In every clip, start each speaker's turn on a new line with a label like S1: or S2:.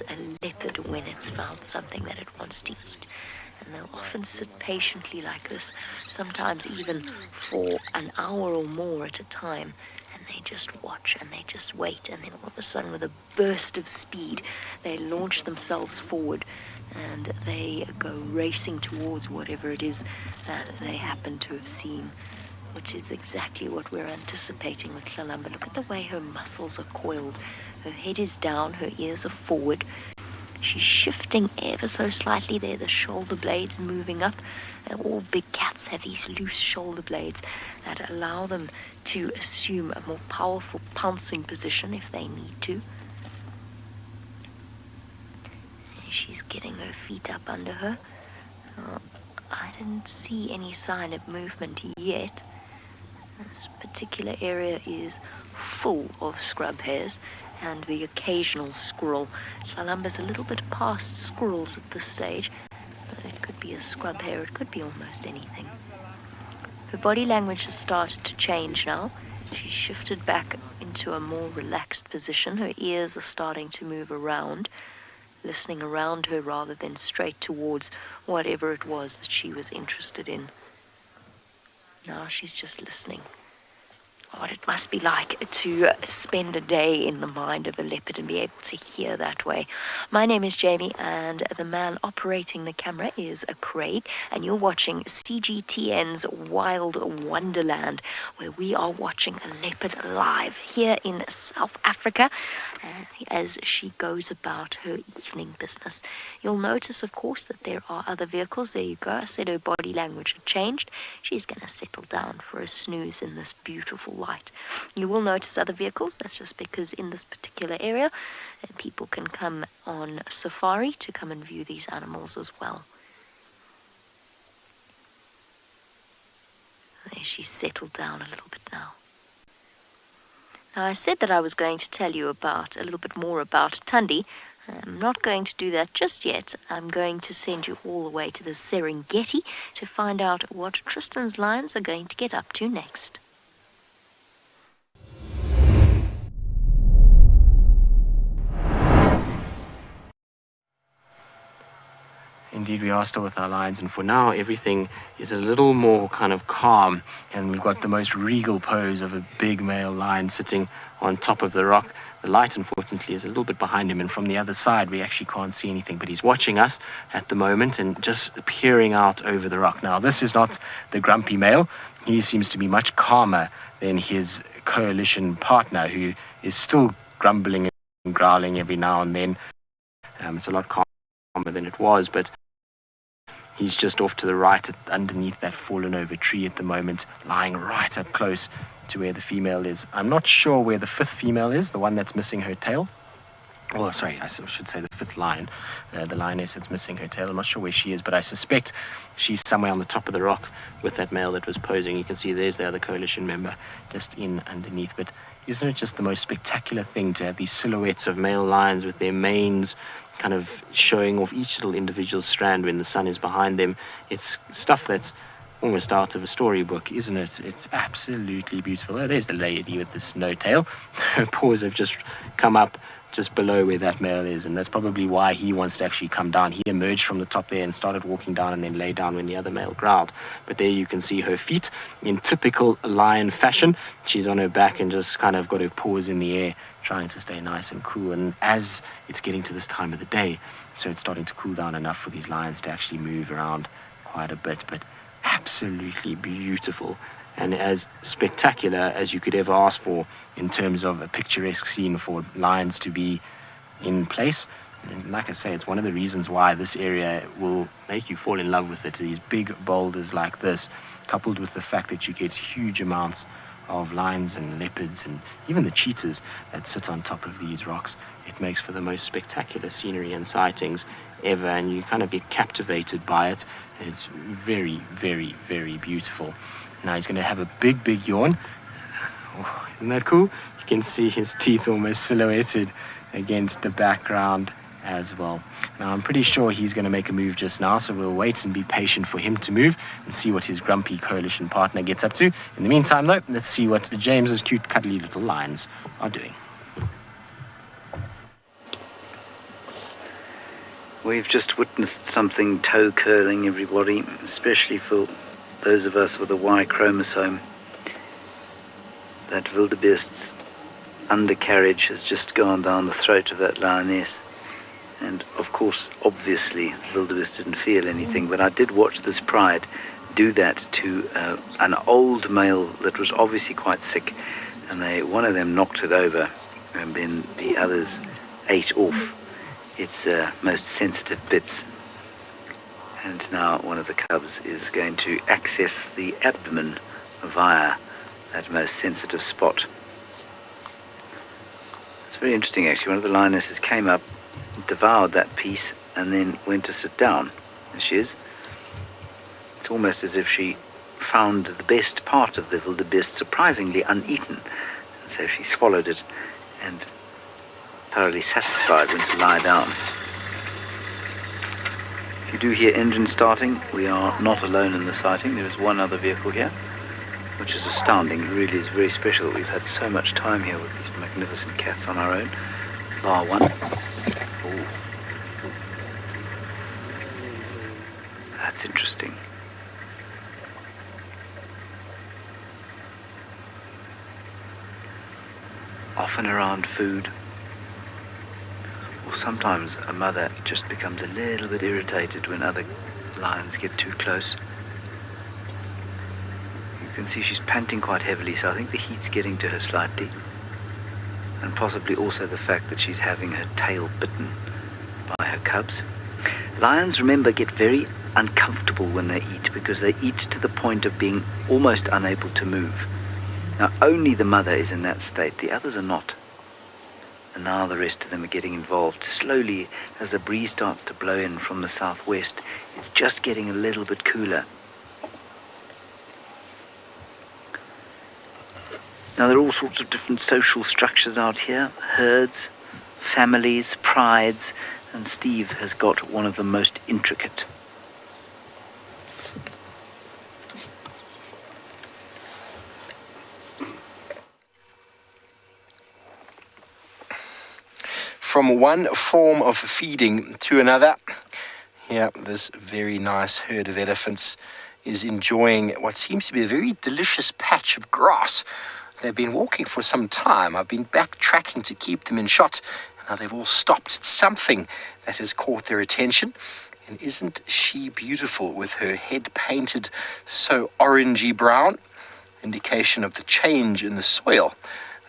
S1: as a leopard when it's found something that it wants to eat. And they'll often sit patiently like this, sometimes even for an hour or more at a time. And they just watch and they just wait. And then all of a sudden, with a burst of speed, they launch themselves forward and they go racing towards whatever it is that they happen to have seen, which is exactly what we're anticipating with Hlalamba. Look at the way her muscles are coiled. Her head is down, her ears are forward. She's shifting ever so slightly there, the shoulder blades moving up. And all big cats have these loose shoulder blades that allow them to assume a more powerful pouncing position if they need to. And she's getting her feet up under her. I didn't see any sign of movement yet. This particular area is full of scrub hares and the occasional squirrel. Hlalamba's a little bit past squirrels at this stage. It could be a scrub hare, it could be almost anything. Her body language has started to change now. She's shifted back into a more relaxed position. Her ears are starting to move around, listening around her rather than straight towards whatever it was that she was interested in. Now she's just listening. What it must be like to spend a day in the mind of a leopard and be able to hear that way. My name is Jamie, and the man operating the camera is Craig, and you're watching CGTN's Wild Wonderland, where we are watching a leopard live here in South Africa as she goes about her evening business. You'll notice, of course, that there are other vehicles. There you go. I said her body language had changed. She's going to settle down for a snooze in this beautiful light. You will notice other vehicles. That's just because in this particular area, people can come on safari to come and view these animals as well. There, she's settled down a little bit now. Now, I said that I was going to tell you a little bit more about Thandi. I'm not going to do that just yet. I'm going to send you all the way to the Serengeti to find out what Tristan's lions are going to get up to next.
S2: Indeed, we are still with our lions, and for now everything is a little more kind of calm, and we've got the most regal pose of a big male lion sitting on top of the rock. The light, unfortunately, is a little bit behind him, and from the other side we actually can't see anything, but he's watching us at the moment and just peering out over the rock. Now, this is not the grumpy male. He seems to be much calmer than his coalition partner, who is still grumbling and growling every now and then. It's a lot calmer than it was, but he's just off to the right underneath that fallen over tree at the moment, lying right up close to where the female is. I'm not sure where the fifth female is, the one that's missing her tail. Oh, sorry, I should say the fifth lion, the lioness that's missing her tail. I'm not sure where she is, but I suspect she's somewhere on the top of the rock with that male that was posing. You can see there's the other coalition member just in underneath. But isn't it just the most spectacular thing to have these silhouettes of male lions with their manes kind of showing off each little individual strand when the sun is behind them? It's stuff that's almost out of a storybook, isn't it? It's absolutely beautiful. Oh, there's the lady with this no tail. Her paws have just come up just below where that male is, and that's probably why he wants to actually come down. He emerged from the top there and started walking down and then lay down when the other male growled. But there you can see her feet in typical lion fashion. She's on her back and just kind of got her paws in the air, trying to stay nice and cool. And as it's getting to this time of the day, so it's starting to cool down enough for these lions to actually move around quite a bit, but absolutely beautiful and as spectacular as you could ever ask for in terms of a picturesque scene for lions to be in place. And like I say, it's one of the reasons why this area will make you fall in love with it. These big boulders like this, coupled with the fact that you get huge amounts of lions and leopards and even the cheetahs that sit on top of these rocks, it makes for the most spectacular scenery and sightings ever, and you kind of get captivated by it. It's very, very, very beautiful. Now he's going to have a big, big yawn. Oh, isn't that cool? You can see his teeth almost silhouetted against the background as well. Now I'm pretty sure he's going to make a move just now, so we'll wait and be patient for him to move and see what his grumpy coalition partner gets up to. In the meantime, though, let's see what James's cute, cuddly little lions are doing.
S3: We've just witnessed something toe-curling, everybody, especially for those of us with a Y chromosome. That wildebeest's undercarriage has just gone down the throat of that lioness. And of course, obviously, wildebeest didn't feel anything, but I did watch this pride do that to an old male that was obviously quite sick, and one of them knocked it over, and then the others ate off its most sensitive bits. And now one of the cubs is going to access the abdomen via that most sensitive spot. It's very interesting, actually. One of the lionesses came up, devoured that piece, and then went to sit down. There she is. It's almost as if she found the best part of the wildebeest surprisingly uneaten, and so she swallowed it and, thoroughly satisfied, went to lie down. If you do hear engines starting, we are not alone in the sighting. There is one other vehicle here, which is astounding. It really is very special. We've had so much time here with these magnificent cats on our own. Bar one. Ooh. That's interesting. Often around food, or sometimes a mother just becomes a little bit irritated when other lions get too close. You can see she's panting quite heavily, so I think the heat's getting to her slightly, and possibly also the fact that she's having her tail bitten by her cubs. Lions, remember, get very uncomfortable when they eat, because they eat to the point of being almost unable to move. Now, only the mother is in that state, the others are not. And now the rest of them are getting involved. Slowly, as the breeze starts to blow in from the southwest, it's just getting a little bit cooler. Now, there are all sorts of different social structures out here. Herds, families, prides, and Steve has got one of the most intricate.
S2: From one form of feeding to another, here this very nice herd of elephants is enjoying what seems to be a very delicious patch of grass. They've been walking for some time. I've been backtracking to keep them in shot. Now they've all stopped. It's something that has caught their attention. And isn't she beautiful with her head painted so orangey brown? Indication of the change in the soil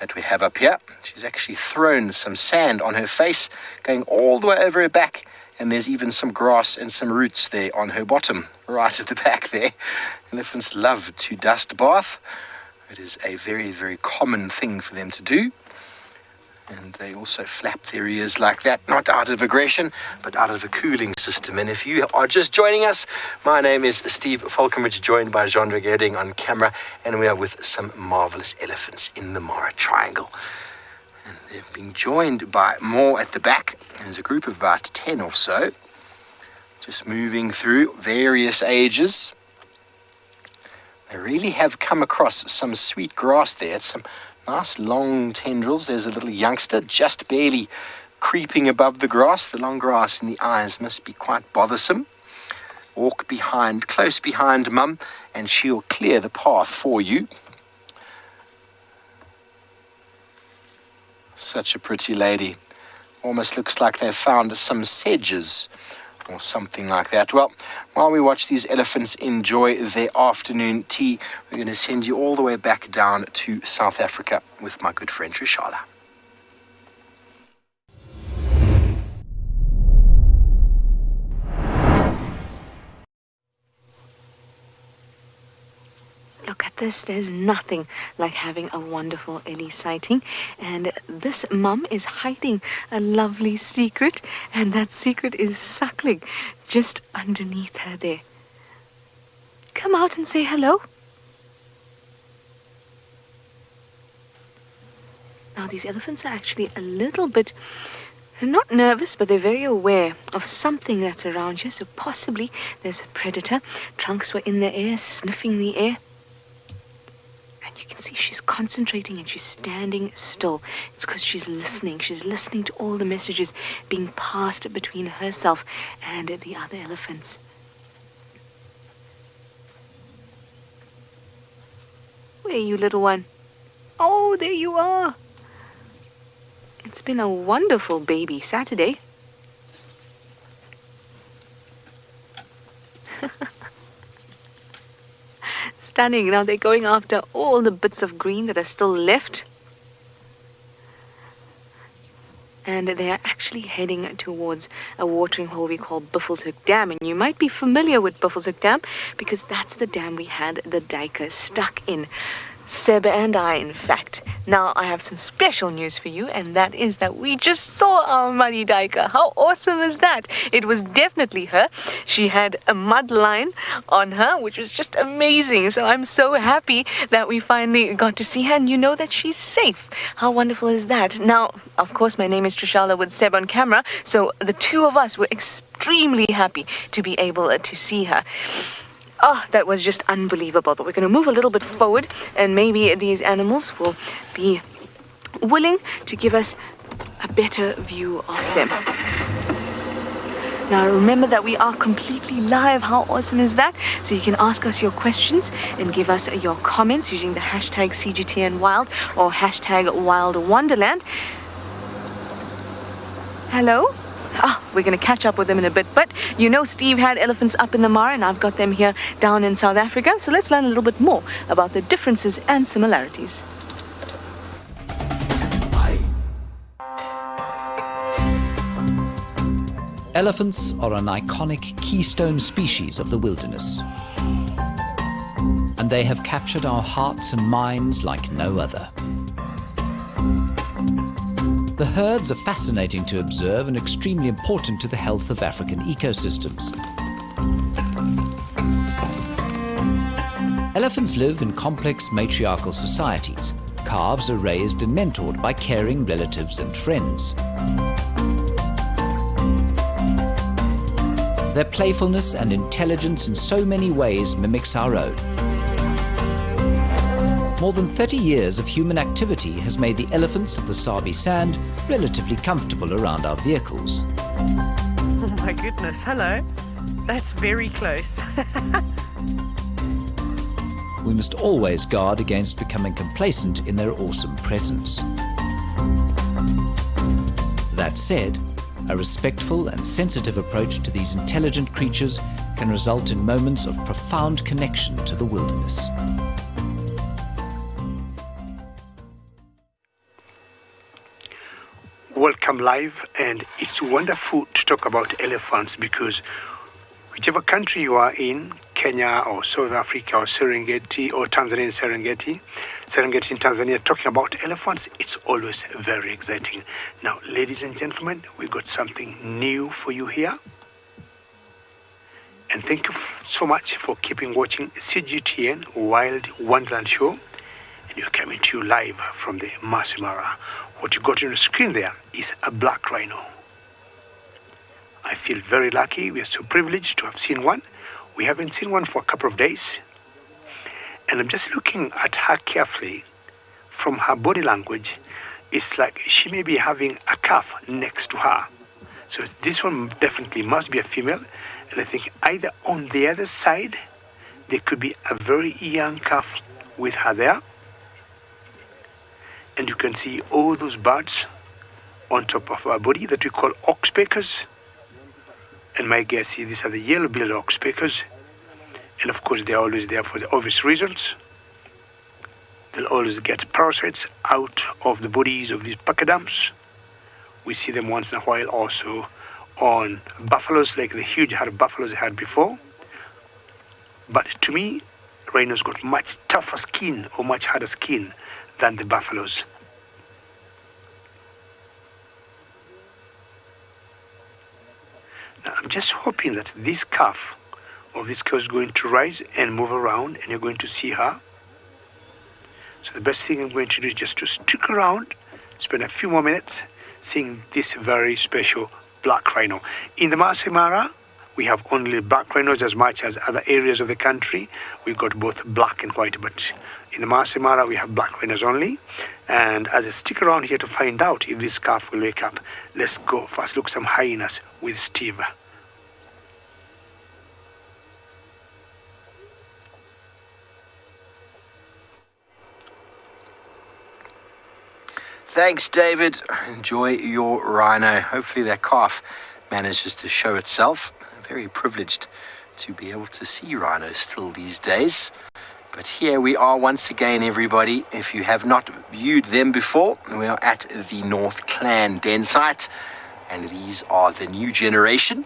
S2: that we have up here. She's actually thrown some sand on her face, going all the way over her back, and there's even some grass and some roots there on her bottom, right at the back there. Elephants love to dust bath. It is a very, very common thing for them to do. And they also flap their ears like that, not out of aggression, but out of a cooling system. And if you are just joining us, my name is Steve Falconbridge, joined by Jean Gerding on camera, and we are with some marvelous elephants in the Mara Triangle. And they're being joined by more at the back. There's a group of about 10 or so, just moving through various ages. They really have come across some sweet grass there. It's some nice long tendrils. There's a little youngster just barely creeping above the grass. The long grass in the eyes must be quite bothersome. Walk behind, close behind Mum, and she'll clear the path for you. Such a pretty lady. Almost looks like they've found some sedges or something like that. Well, while we watch these elephants enjoy their afternoon tea, we're going to send you all the way back down to South Africa with my good friend Trishala.
S1: Look at this. There's nothing like having a wonderful Ellie sighting. And this mum is hiding a lovely secret. And that secret is suckling just underneath her there. Come out and say hello. Now, these elephants are actually a little bit, not nervous, but they're very aware of something that's around you. So possibly there's a predator. Trunks were in the air, sniffing the air. And
S4: You can see she's concentrating and she's standing still. It's because she's listening. She's listening to all the messages being passed between herself and the other elephants. Where are you, little one? Oh, there you are. It's been a wonderful baby Saturday. Stunning. Now they're going after all the bits of green that are still left. And they are actually heading towards a watering hole we call Buffelshoek Dam. And you might be familiar with Buffelshoek Dam because that's the dam we had the duiker stuck in. Seb and I, in fact. Now I have some special news for you, and that is that we just saw our muddy duiker. How awesome is that? It was definitely her. She had a mud line on her, which was just amazing. So I'm so happy that we finally got to see her, and you know that she's safe. How wonderful is that? Now, of course, my name is Trishala with Seb on camera, so the two of us were extremely happy to be able to see her. Oh, that was just unbelievable. But we're going to move a little bit forward, and maybe these animals will be willing to give us a better view of them. Now remember that we are completely live. How awesome is that? So you can ask us your questions and give us your comments using the hashtag CGTNWild or hashtag Wild Wonderland. Hello? We're going to catch up with them in a bit. But you know Steve had elephants up in the Mara, and I've got them here down in South Africa. So let's learn a little bit more about the differences and similarities.
S5: Elephants are an iconic keystone species of the wilderness. And they have captured our hearts and minds like no other. The herds are fascinating to observe and extremely important to the health of African ecosystems. Elephants live in complex matriarchal societies. Calves are raised and mentored by caring relatives and friends. Their playfulness and intelligence in so many ways mimics our own. More than 30 years of human activity has made the elephants of the Sabi Sand relatively comfortable around our vehicles.
S4: Oh my goodness, hello. That's very close.
S5: We must always guard against becoming complacent in their awesome presence. That said, a respectful and sensitive approach to these intelligent creatures can result in moments of profound connection to the wilderness.
S6: Welcome live, and it's wonderful to talk about elephants because whichever country you are in, Kenya or South Africa or Serengeti or Tanzania in Serengeti in Tanzania, talking about elephants, it's always very exciting. Now, ladies and gentlemen, we got something new for you here. And thank you so much for keeping watching CGTN Wild Wonderland Show. And we're coming to you live from the Maasai Mara. What you got on the screen there is a black rhino. I feel very lucky. We are so privileged to have seen one. We haven't seen one for a couple of days. And I'm just looking at her carefully. From her body language, it's like she may be having a calf next to her. So this one definitely must be a female. And I think either on the other side, there could be a very young calf with her there. And you can see all those birds on top of our body that we call oxpeckers. And my guess is these are the yellow-billed oxpeckers. And of course, they're always there for the obvious reasons. They'll always get parasites out of the bodies of these pachyderms. We see them once in a while also on buffaloes, like the huge herd of buffaloes they had before. But to me, rhinos got much tougher skin or much harder skin than the buffaloes. Now, I'm just hoping that this calf of this cow is going to rise and move around, and you're going to see her. So the best thing I'm going to do is just to stick around, spend a few more minutes seeing this very special black rhino. In the Maasai Mara, we have only black rhinos as much as other areas of the country. We've got both black and white, but In the Maasai Mara, we have black rhinos only. And as I stick around here to find out if this calf will wake up, let's go first look some hyenas with Steve.
S7: Thanks, David. Enjoy your rhino. Hopefully that calf manages to show itself. I'm very privileged to be able to see rhinos still these days. But here we are once again, everybody. If you have not viewed them before, we are at the North Clan den site. And these are the new generation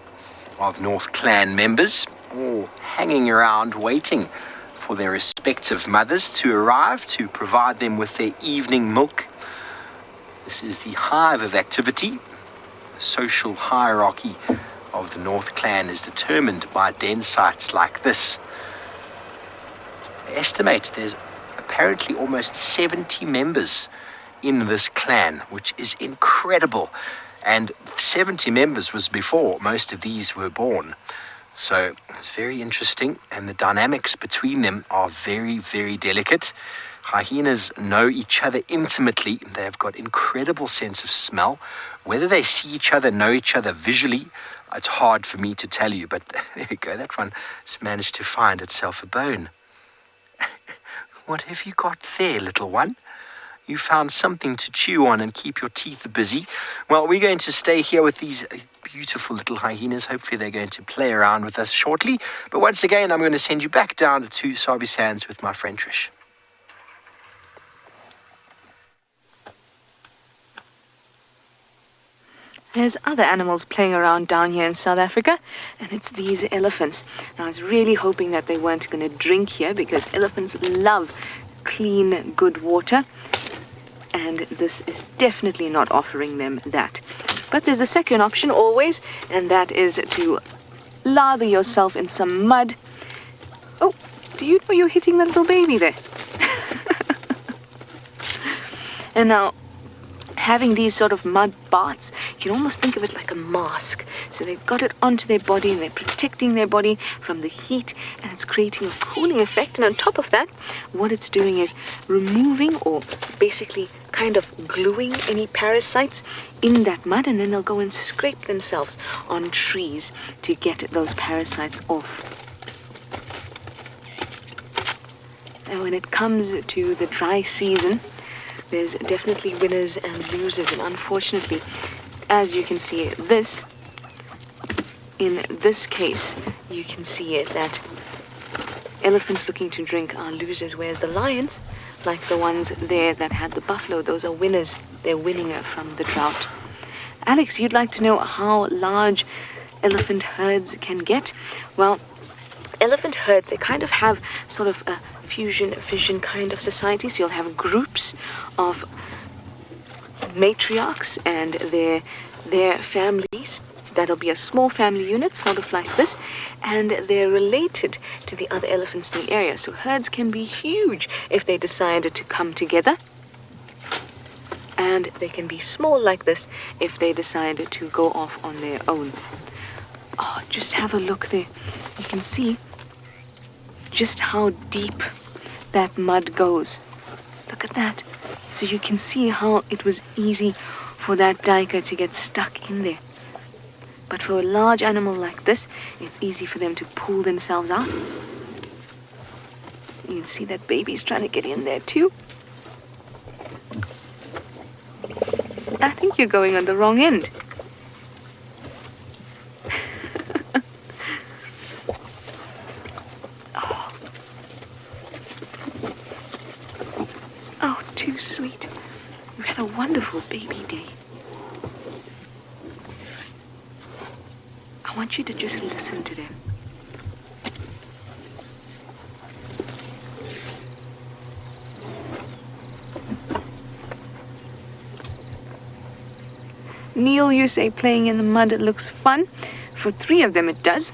S7: of North Clan members, all hanging around waiting for their respective mothers to arrive to provide them with their evening milk. This is the hive of activity. The social hierarchy of the North Clan is determined by den sites like this. They estimate there's apparently almost 70 members in this clan, which is incredible. And 70 members was before most of these were born. So it's very interesting, and the dynamics between them are very, very delicate. Hyenas know each other intimately. They have got incredible sense of smell. Whether they see each other, know each other visually, it's hard for me to tell you, but there you go. That one has managed to find itself a bone. What have you got there, little one? You found something to chew on and keep your teeth busy. Well, we're going to stay here with these beautiful little hyenas. Hopefully they're going to play around with us shortly. But once again, I'm going to send you back down to Sabi Sands with my friend Trish.
S4: There's other animals playing around down here in South Africa, and it's these elephants. Now, I was really hoping that they weren't going to drink here, because elephants love clean, good water, and this is definitely not offering them that. But there's a second option always, and that is to lather yourself in some mud. Oh, do you know you're hitting the little baby there? And now, having these sort of mud baths, you can almost think of it like a mask. So they've got it onto their body, and they're protecting their body from the heat, and it's creating a cooling effect. And on top of that, what it's doing is removing, or basically kind of gluing, any parasites in that mud, and then they'll go and scrape themselves on trees to get those parasites off. And when it comes to the dry season, there's definitely winners and losers, and unfortunately, as you can see in this case, you can see it that elephants looking to drink are losers, whereas the lions, like the ones there that had the buffalo, those are winners. They're winning from the drought. Alex, you'd like to know how large elephant herds can get? Well, elephant herds, they kind of have sort of a fission kind of society. So you'll have groups of matriarchs and their families. That'll be a small family unit, sort of like this, and they're related to the other elephants in the area. So herds can be huge if they decided to come together, and they can be small like this if they decided to go off on their own. Oh, just have a look there. You can see just how deep that mud goes. Look at that. So you can see how it was easy for that duiker to get stuck in there. But for a large animal like this, it's easy for them to pull themselves out. You can see that baby's trying to get in there too. I think you're going on the wrong end. Oh, too sweet. You had a wonderful baby day. I want you to just listen to them. Neil, you say playing in the mud looks fun. For 3 of them it does.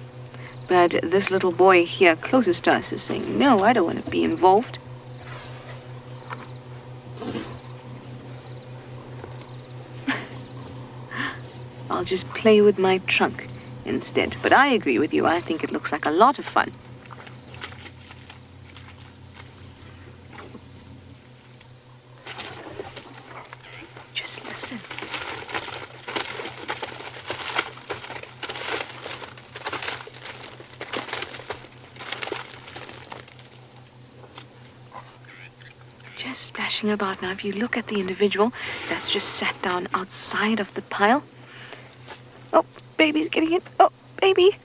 S4: But this little boy here closest to us is saying, no, I don't want to be involved. I'll just play with my trunk instead. But I agree with you. I think it looks like a lot of fun. Listen. Just splashing about. Now, if you look at the individual that's just sat down outside of the pile. Oh, baby's getting in. Oh, baby.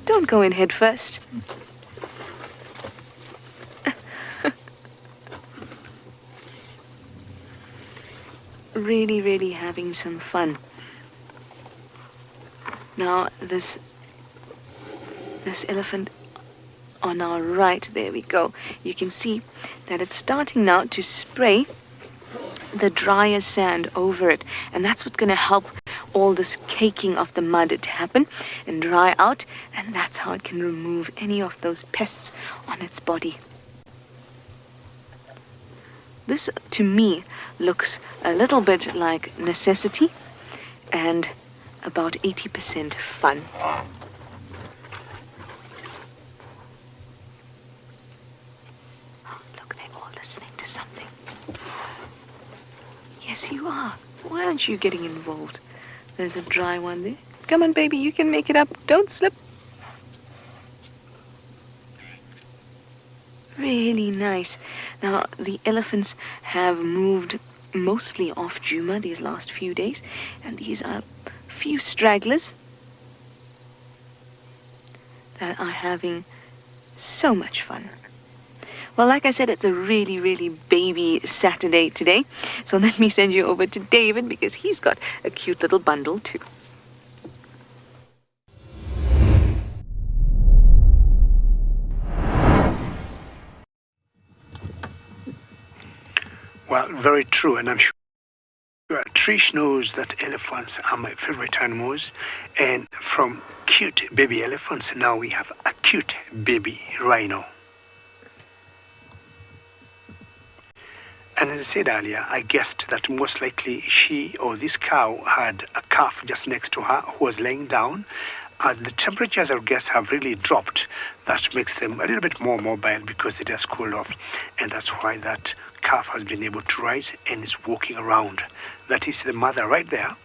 S4: Don't go in head first. Really, really having some fun. Now, this elephant on our right, there we go. You can see that it's starting now to spray the drier sand over it. And that's what's going to help all this caking of the mud to happen and dry out. And that's how it can remove any of those pests on its body. This, to me, looks a little bit like necessity and about 80% fun. Oh, look, they're all listening to something. Yes, you are. Why aren't you getting involved? There's a dry one there. Come on, baby, you can make it up. Don't slip. Really nice. Now, the elephants have moved mostly off Juma these last few days, and these are a few stragglers that are having so much fun. Well, like I said, it's a really, really baby Saturday today, so let me send you over to David because he's got a cute little bundle too.
S6: Well, very true, and I'm sure Trish knows that elephants are my favorite animals, and from cute baby elephants, now we have a cute baby rhino. And as I said earlier, I guessed that most likely she or this cow had a calf just next to her who was laying down. As the temperatures, I guess, have really dropped, that makes them a little bit more mobile because it has cooled off. And that's why that calf has been able to rise and is walking around. That is the mother right there.